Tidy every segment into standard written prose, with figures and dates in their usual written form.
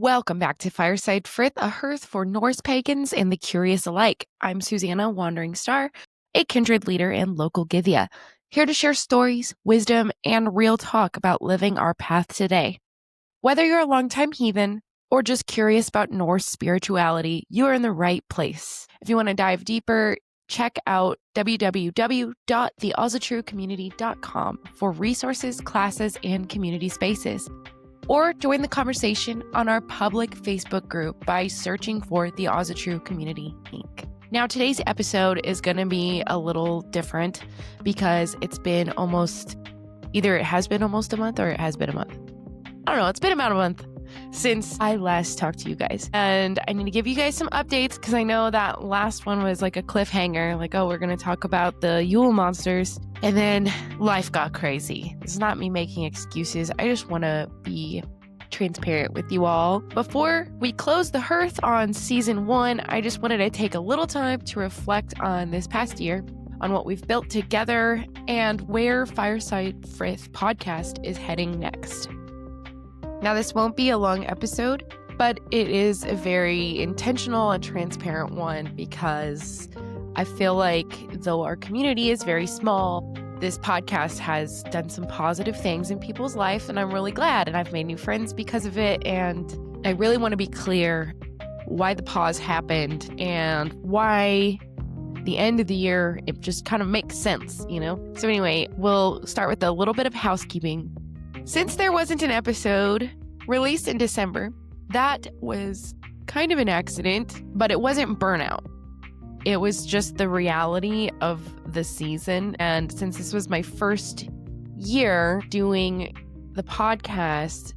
Welcome back to Fireside Frith, a hearth for Norse pagans and the curious alike. I'm Susanna, Wandering Star, a kindred leader and local Githya, here to share stories, wisdom, and real talk about living our path today. Whether you're a longtime heathen or just curious about Norse spirituality, you are in the right place. If you want to dive deeper, check out www.theosatruecommunity.com for resources, classes, and community spaces. Or join the conversation on our public Facebook group by searching for the Osatru Community Inc. Now, today's episode is going to be a little different because it has been almost a month or it has been a month. I don't know. It's been about a month since I last talked to you guys. And I need to give you guys some updates because I know that last one was like a cliffhanger. Like, oh, we're going to talk about the Yule monsters. And then life got crazy. It's not me making excuses. I just want to be transparent with you all. Before we close the hearth on season 1, I just wanted to take a little time to reflect on this past year, on what we've built together, and where Fireside Frith podcast is heading next. Now, this won't be a long episode, but it is a very intentional and transparent one because I feel like though our community is very small, this podcast has done some positive things in people's life, and I'm really glad. And I've made new friends because of it. And I really want to be clear why the pause happened and why the end of the year, it just kind of makes sense, you know? So anyway, we'll start with a little bit of housekeeping. Since there wasn't an episode released in December, that was kind of an accident, but it wasn't burnout. It was just the reality of the season. And since this was my first year doing the podcast,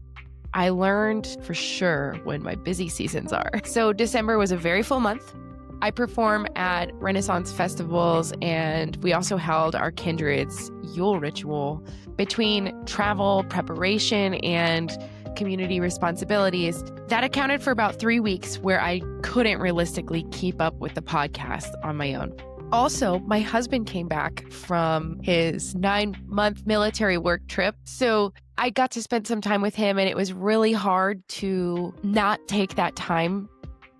I learned for sure when my busy seasons are. So December was a very full month. I perform at Renaissance festivals, and we also held our kindred's Yule ritual. Between travel, preparation, and community responsibilities, that accounted for about 3 weeks where I couldn't realistically keep up with the podcast on my own. Also, my husband came back from his 9-month military work trip, so I got to spend some time with him, and it was really hard to not take that time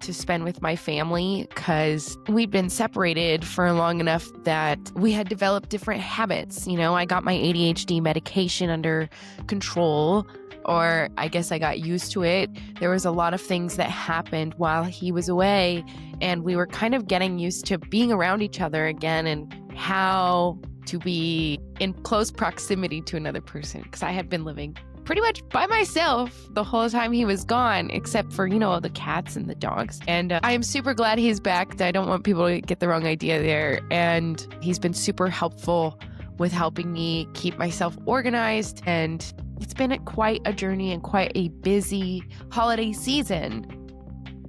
to spend with my family because we'd been separated for long enough that we had developed different habits. You know, I got my ADHD medication under control, or I guess I got used to it. There was a lot of things that happened while he was away, and we were kind of getting used to being around each other again and how to be in close proximity to another person, because I had been living pretty much by myself the whole time he was gone, except for, you know, the cats and the dogs. And I am super glad he's back. I don't want people to get the wrong idea there. And he's been super helpful with helping me keep myself organized. And it's been quite a journey and quite a busy holiday season.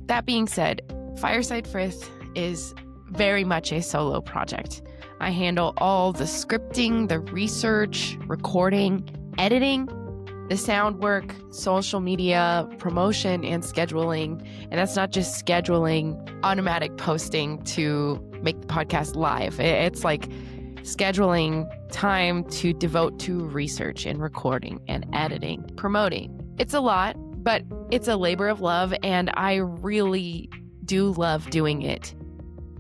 That being said, Fireside Frith is very much a solo project. I handle all the scripting, the research, recording, editing, the sound work, social media, promotion, and scheduling. And that's not just scheduling automatic posting to make the podcast live. It's like scheduling time to devote to research and recording and editing, promoting. It's a lot, but it's a labor of love, and I really do love doing it.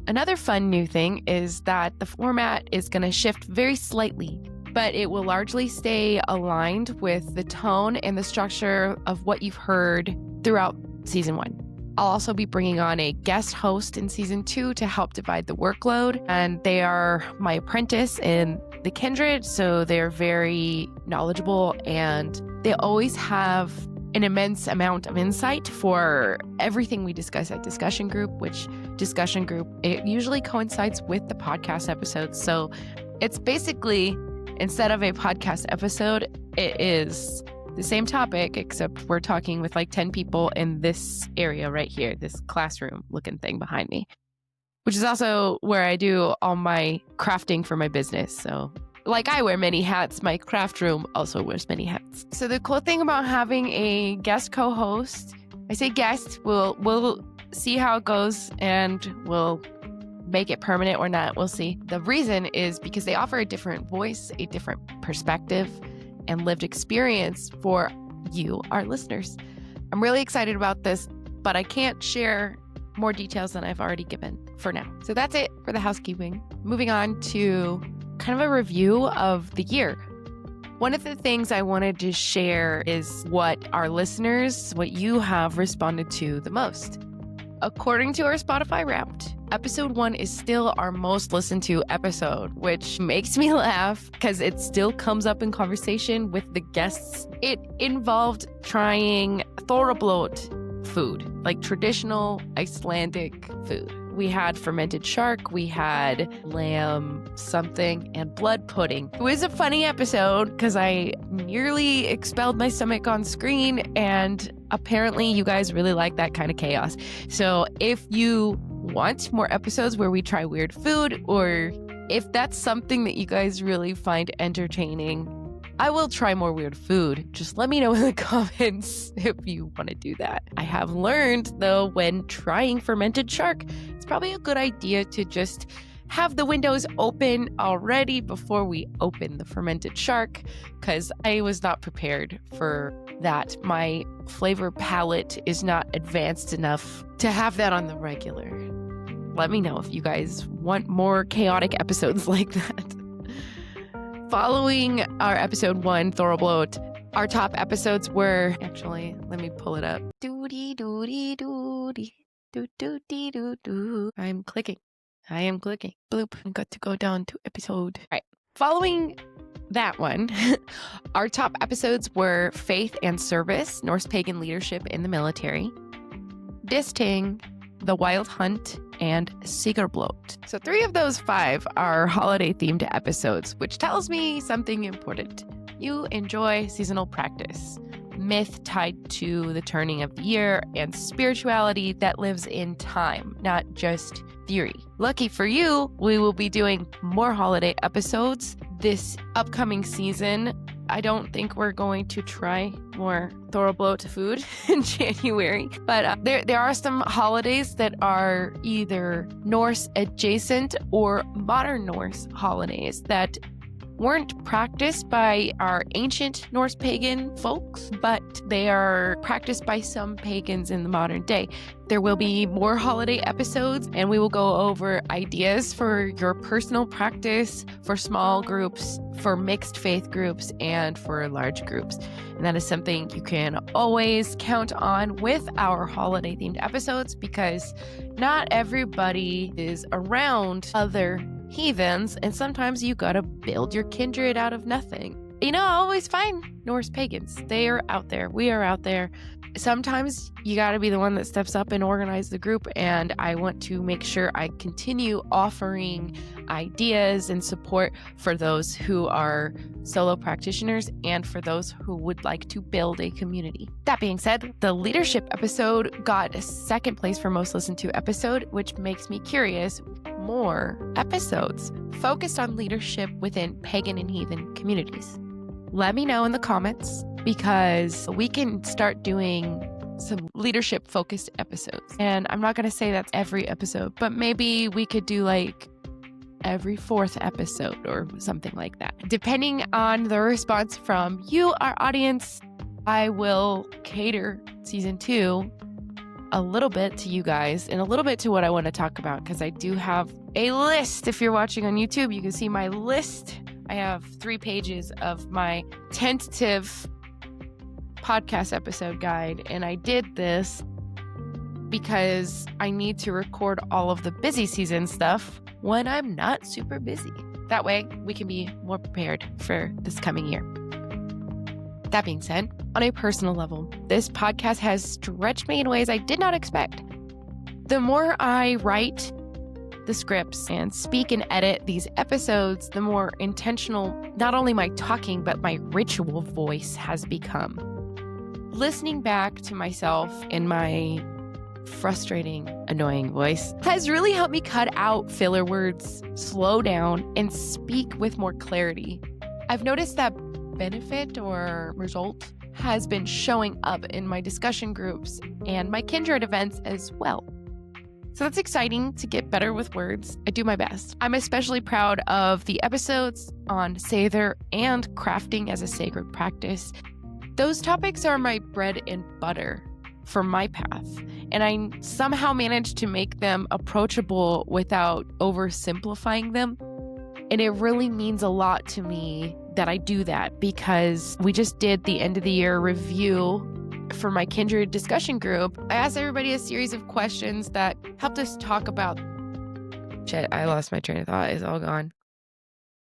Another fun new thing is that the format is going to shift very slightly, but it will largely stay aligned with the tone and the structure of what you've heard throughout season 1. I'll also be bringing on a guest host in season 2 to help divide the workload, and they are my apprentice in the kindred, so they're very knowledgeable, and they always have an immense amount of insight for everything we discuss at discussion group, which discussion group, it usually coincides with the podcast episodes. So it's basically, instead of a podcast episode, it is the same topic, except we're talking with like 10 people in this area right here, this classroom looking thing behind me, which is also where I do all my crafting for my business. So like I wear many hats, my craft room also wears many hats. So the cool thing about having a guest co-host, I say guest, we'll see how it goes, and we'll make it permanent or not. We'll see. The reason is because they offer a different voice, a different perspective, and lived experience for you, our listeners. I'm really excited about this, but I can't share more details than I've already given for now. So that's it for the housekeeping. Moving on to kind of a review of the year. One of the things I wanted to share is what our listeners, what you have responded to the most. According to our Spotify Wrapped, episode 1 is still our most listened to episode, which makes me laugh because it still comes up in conversation with the guests. It involved trying thorrablót food, like traditional Icelandic food. We had fermented shark, we had lamb something, and blood pudding. It was a funny episode because I nearly expelled my stomach on screen, and apparently you guys really like that kind of chaos. So if you want more episodes where we try weird food, or if that's something that you guys really find entertaining, I will try more weird food. Just let me know in the comments if you want to do that. I have learned, though, when trying fermented shark, it's probably a good idea to just have the windows open already before we open the fermented shark, because I was not prepared for that. My flavor palette is not advanced enough to have that on the regular. Let me know if you guys want more chaotic episodes like that. Following our episode 1, thorrablót, our top episodes were, actually, let me pull it up. Doody doody doody, doo doo dee doo doo. I am clicking. Bloop, I got to go down to episode. All right. Following that one, our top episodes were Faith and Service, Norse Pagan Leadership in the Military, Disting, The Wild Hunt, and Sigurblót. So 3 of those 5 are holiday-themed episodes, which tells me something important. You enjoy seasonal practice, myth tied to the turning of the year, and spirituality that lives in time, not just theory. Lucky for you, we will be doing more holiday episodes this upcoming season. I don't think we're going to try more thorrablót food in January, but there are some holidays that are either Norse adjacent or modern Norse holidays that weren't practiced by our ancient Norse pagan folks, but they are practiced by some pagans in the modern day. There will be more holiday episodes, and we will go over ideas for your personal practice, for small groups, for mixed faith groups, and for large groups. And that is something you can always count on with our holiday-themed episodes, because not everybody is around other heathens, and sometimes you gotta build your kindred out of nothing. I always find Norse pagans. They are out there. We are out there. Sometimes you gotta be the one that steps up and organize the group, and I want to make sure I continue offering ideas and support for those who are solo practitioners and for those who would like to build a community. That being said, the leadership episode got a second place for most listened to episode, which makes me curious. More episodes focused on leadership within pagan and heathen communities. Let me know in the comments, because we can start doing some leadership focused episodes. And I'm not going to say that's every episode, but maybe we could do like every 4th episode or something like that. Depending on the response from you, our audience, I will cater season 2 a little bit to you guys and a little bit to what I want to talk about, because I do have a list. If you're watching on YouTube, you can see my list. I have 3 pages of my tentative podcast episode guide, and I did this because I need to record all of the busy season stuff when I'm not super busy. That way, we can be more prepared for this coming year. That being said, on a personal level, this podcast has stretched me in ways I did not expect. The more I write the scripts and speak and edit these episodes, the more intentional not only my talking, but my ritual voice has become. Listening back to myself in my frustrating, annoying voice has really helped me cut out filler words, slow down, and speak with more clarity. I've noticed that benefit or result has been showing up in my discussion groups and my kindred events as well. So that's exciting to get better with words. I do my best. I'm especially proud of the episodes on Sather and crafting as a sacred practice. Those topics are my bread and butter. for my path. And I somehow managed to make them approachable without oversimplifying them. And it really means a lot to me that I do that, because we just did the end of the year review for my Kindred discussion group. I asked everybody a series of questions that helped us talk about... Shit, I lost my train of thought. It's all gone.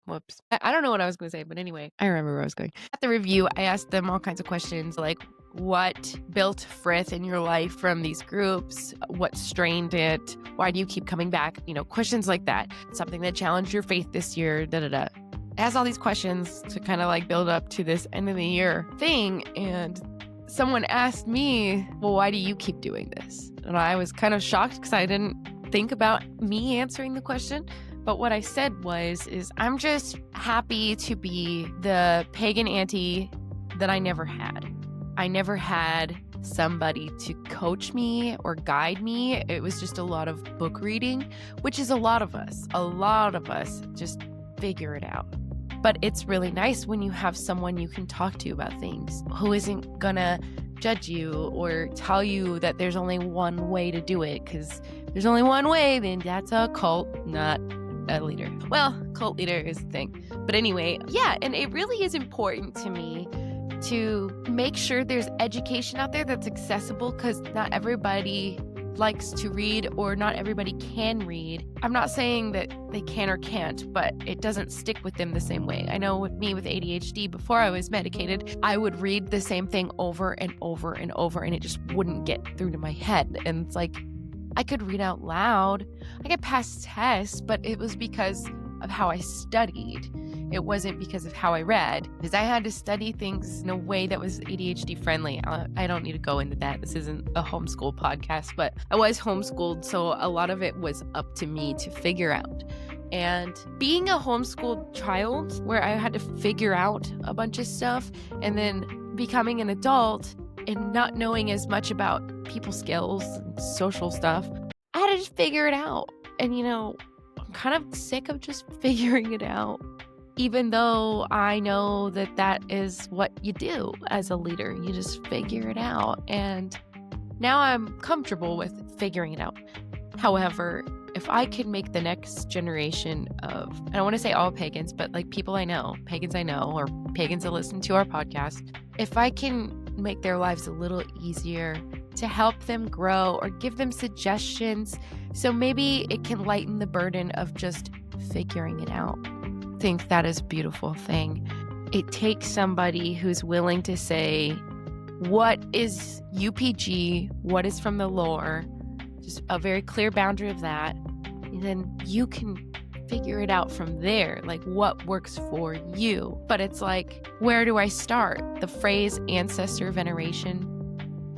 Whoops. I don't know what I was going to say, but anyway, I remember where I was going. At the review, I asked them all kinds of questions like, what built Frith in your life from these groups? What strained it? Why do you keep coming back? Questions like that. Something that challenged your faith this year, It has all these questions to kind of like build up to this end of the year thing. And someone asked me, well, why do you keep doing this? And I was kind of shocked because I didn't think about me answering the question. But what I said is I'm just happy to be the pagan auntie that I never had. I never had somebody to coach me or guide me. It was just a lot of book reading, which is a lot of us just figure it out. But it's really nice when you have someone you can talk to about things who isn't gonna judge you or tell you that there's only one way to do it, because there's only one way, then that's a cult, not a leader. Well, cult leader is the thing. But anyway, yeah, and it really is important to me to make sure there's education out there that's accessible, because not everybody likes to read or not everybody can read. I'm not saying that they can or can't, but it doesn't stick with them the same way. I know with me with ADHD, before I was medicated, I would read the same thing over and over and over, and it just wouldn't get through to my head. And it's like, I could read out loud, I could pass tests, but it was because of how I studied. It wasn't because of how I read, because I had to study things in a way that was ADHD friendly. I don't need to go into that. This isn't a homeschool podcast, but I was homeschooled, so a lot of it was up to me to figure out. And being a homeschooled child, where I had to figure out a bunch of stuff, and then becoming an adult and not knowing as much about people skills and social stuff, I had to just figure it out. And I'm kind of sick of just figuring it out, even though I know that that is what you do as a leader. You just figure it out. And now I'm comfortable with figuring it out. However, if I could make the next generation of, I don't want to say all pagans, but like people I know, pagans I know, or pagans that listen to our podcast, if I can make their lives a little easier, to help them grow or give them suggestions, so maybe it can lighten the burden of just figuring it out. I think that is a beautiful thing. It takes somebody who's willing to say, what is UPG, what is from the lore, just a very clear boundary of that, and then you can figure it out from there, like what works for you. But it's like, where do I start? The phrase ancestor veneration.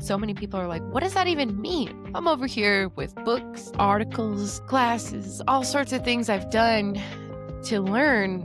So many people are like, what does that even mean? I'm over here with books, articles, classes, all sorts of things I've done to learn.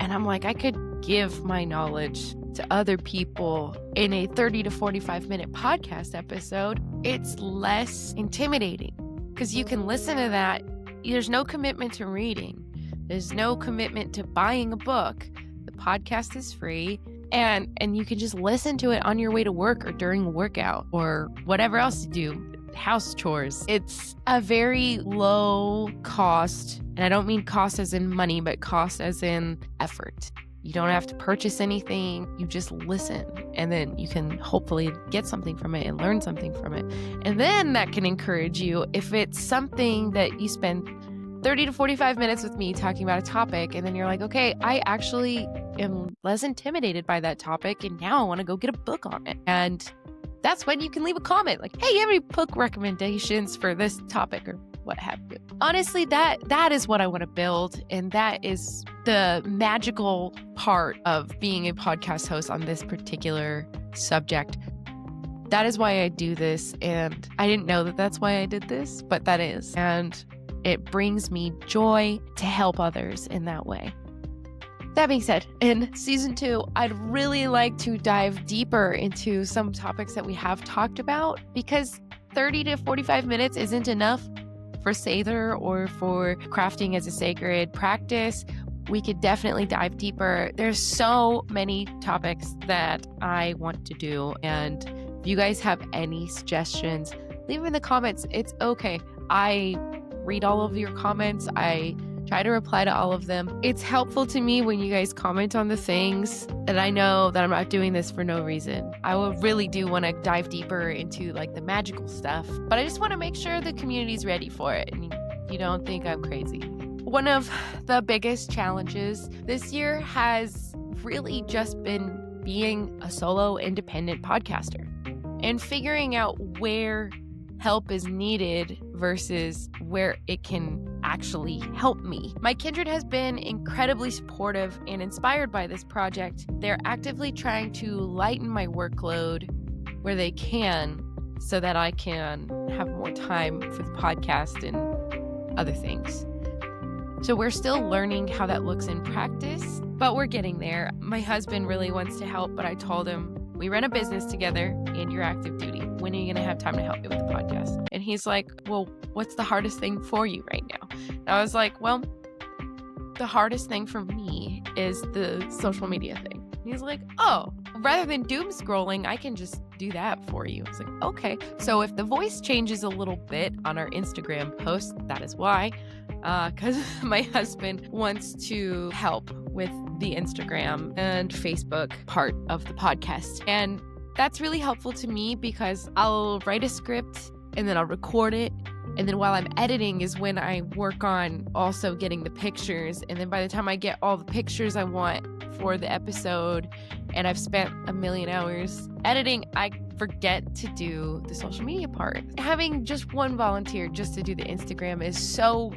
And I'm like, I could give my knowledge to other people in a 30 to 45 minute podcast episode. It's less intimidating because you can listen to that. There's no commitment to reading. There's no commitment to buying a book. The podcast is free. And you can just listen to it on your way to work or during a workout or whatever else you do, house chores. It's a very low cost, and I don't mean cost as in money, but cost as in effort. You don't have to purchase anything. You just listen, and then you can hopefully get something from it and learn something from it. And then that can encourage you if it's something that you spend 30 to 45 minutes with me talking about a topic, and then you're like, okay, I actually am less intimidated by that topic, and now I want to go get a book on it. And that's when you can leave a comment like, hey, you have any book recommendations for this topic or what have you? Honestly, that is what I want to build, and that is the magical part of being a podcast host on this particular subject. That is why I do this, and I didn't know that that's why I did this, but that is. And it brings me joy to help others in that way. That being said, in season 2, I'd really like to dive deeper into some topics that we have talked about, because 30 to 45 minutes isn't enough for Sather or for crafting as a sacred practice. We could definitely dive deeper. There's so many topics that I want to do, and If you guys have any suggestions, leave them in the comments. It's okay. I read all of your comments. I try to reply to all of them. It's helpful to me when you guys comment on the things that I know that I'm not doing this for no reason. I will really do want to dive deeper into like the magical stuff, but I just want to make sure the community's ready for it and you don't think I'm crazy. One of the biggest challenges this year has really just been being a solo independent podcaster and figuring out where help is needed versus where it can actually help me. My kindred has been incredibly supportive and inspired by this project. They're actively trying to lighten my workload where they can so that I can have more time for the podcast and other things. So we're still learning how that looks in practice, but we're getting there. My husband really wants to help, but I told him, we run a business together and you're active duty. When are you going to have time to help me with the podcast? And he's like, well, what's the hardest thing for you right now? And I was like, well, the hardest thing for me is the social media thing. And he's like, oh, rather than doom scrolling, I can just do that for you. I was like, okay. So if the voice changes a little bit on our Instagram post, that is why. Because my husband wants to help with the Instagram and Facebook part of the podcast. And that's really helpful to me because I'll write a script and then I'll record it. And then while I'm editing is when I work on also getting the pictures. And then by the time I get all the pictures I want for the episode and I've spent a million hours editing, I forget to do the social media part. Having just one volunteer just to do the Instagram is so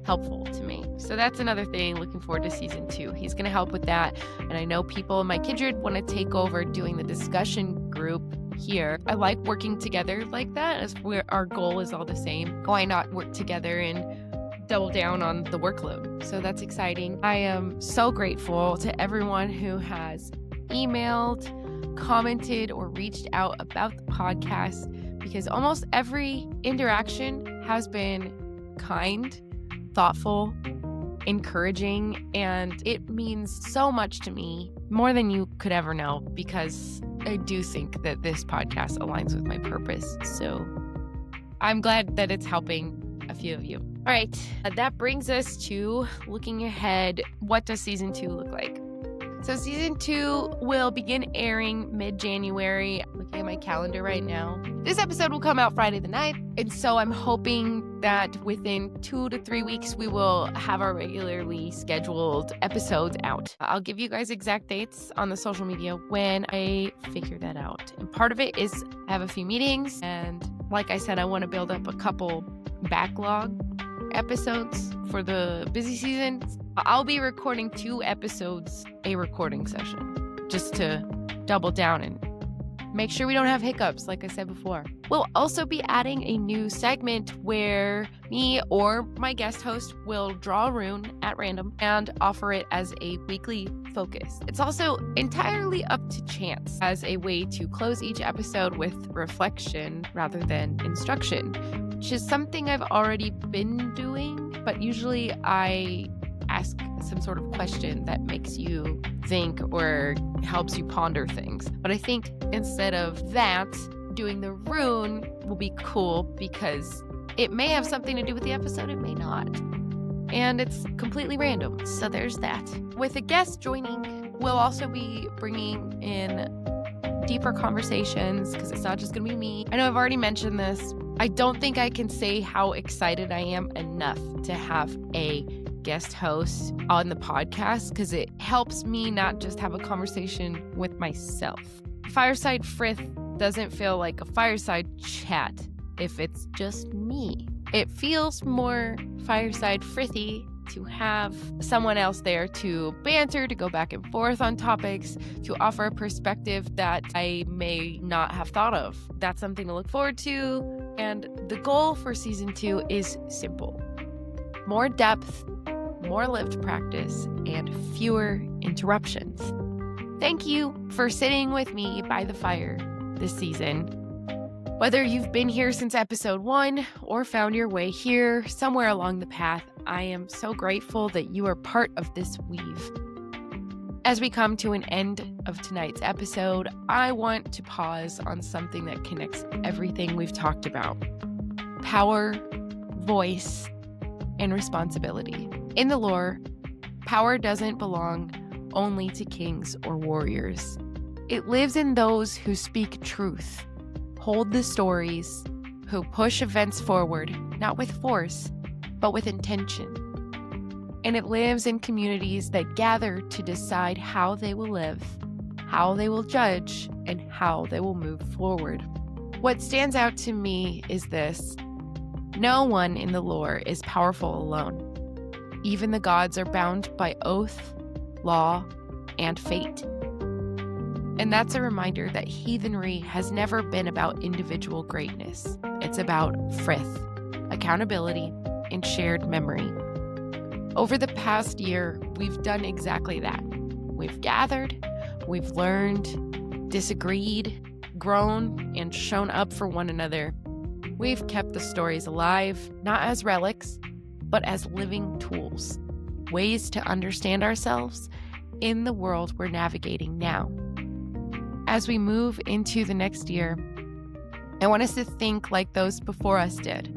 helpful to me. So that's another thing. Looking forward to season 2. He's going to help with that. And I know people in my kindred want to take over doing the discussion group here. I like working together like that as where our goal is all the same. Why not work together and double down on the workload? So that's exciting. I am so grateful to everyone who has emailed, commented, or reached out about the podcast because almost every interaction has been kind, thoughtful, encouraging, and it means so much to me, more than you could ever know, because I do think that this podcast aligns with my purpose. So I'm glad that it's helping a few of you. All right, that brings us to looking ahead. What does season 2 look like? So season 2 will begin airing mid-January. Looking at my calendar right now. This episode will come out Friday the 9th. And so I'm hoping that within 2 to 3 weeks, we will have our regularly scheduled episodes out. I'll give you guys exact dates on the social media when I figure that out. And part of it is I have a few meetings. And like I said, I want to build up a couple backlog episodes for the busy season. I'll be recording 2 episodes a recording session just to double down and make sure we don't have hiccups, like I said before. We'll also be adding a new segment where me or my guest host will draw a rune at random and offer it as a weekly focus. It's also entirely up to chance as a way to close each episode with reflection rather than instruction, which is something I've already been doing, but usually I ask some sort of question that makes you think or helps you ponder things. But I think instead of that, doing the rune will be cool because it may have something to do with the episode, it may not. And it's completely random. So there's that. With a guest joining, we'll also be bringing in deeper conversations because it's not just going to be me. I know I've already mentioned this. I don't think I can say how excited I am enough to have a guest host on the podcast because it helps me not just have a conversation with myself. Fireside Frith doesn't feel like a fireside chat if it's just me. It feels more Fireside Frithy to have someone else there to banter, to go back and forth on topics, to offer a perspective that I may not have thought of. That's something to look forward to. And the goal for season 2 is simple. More depth, more lived practice, and fewer interruptions. Thank you for sitting with me by the fire this season. Whether you've been here since episode 1 or found your way here somewhere along the path, I am so grateful that you are part of this weave. As we come to an end of tonight's episode, I want to pause on something that connects everything we've talked about: power, voice, and responsibility. In the lore, power doesn't belong only to kings or warriors. It lives in those who speak truth, hold the stories, who push events forward, not with force, but with intention. And it lives in communities that gather to decide how they will live, how they will judge, and how they will move forward. What stands out to me is this: no one in the lore is powerful alone. Even the gods are bound by oath, law, and fate. And that's a reminder that heathenry has never been about individual greatness. It's about frith, accountability, and shared memory. Over the past year, we've done exactly that. We've gathered, we've learned, disagreed, grown, and shown up for one another. We've kept the stories alive, not as relics, but as living tools, ways to understand ourselves in the world we're navigating now. As we move into the next year, I want us to think like those before us did.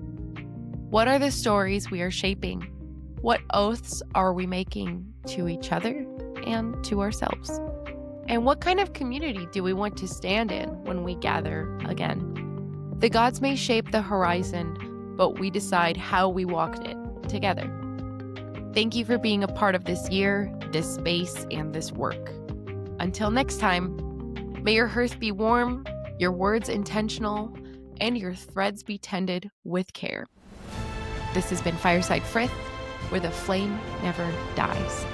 What are the stories we are shaping? What oaths are we making to each other and to ourselves? And what kind of community do we want to stand in when we gather again? The gods may shape the horizon, but we decide how we walk it together. Thank you for being a part of this year, this space, and this work. Until next time, may your hearth be warm, your words intentional, and your threads be tended with care. This has been Fireside Frith, where the flame never dies.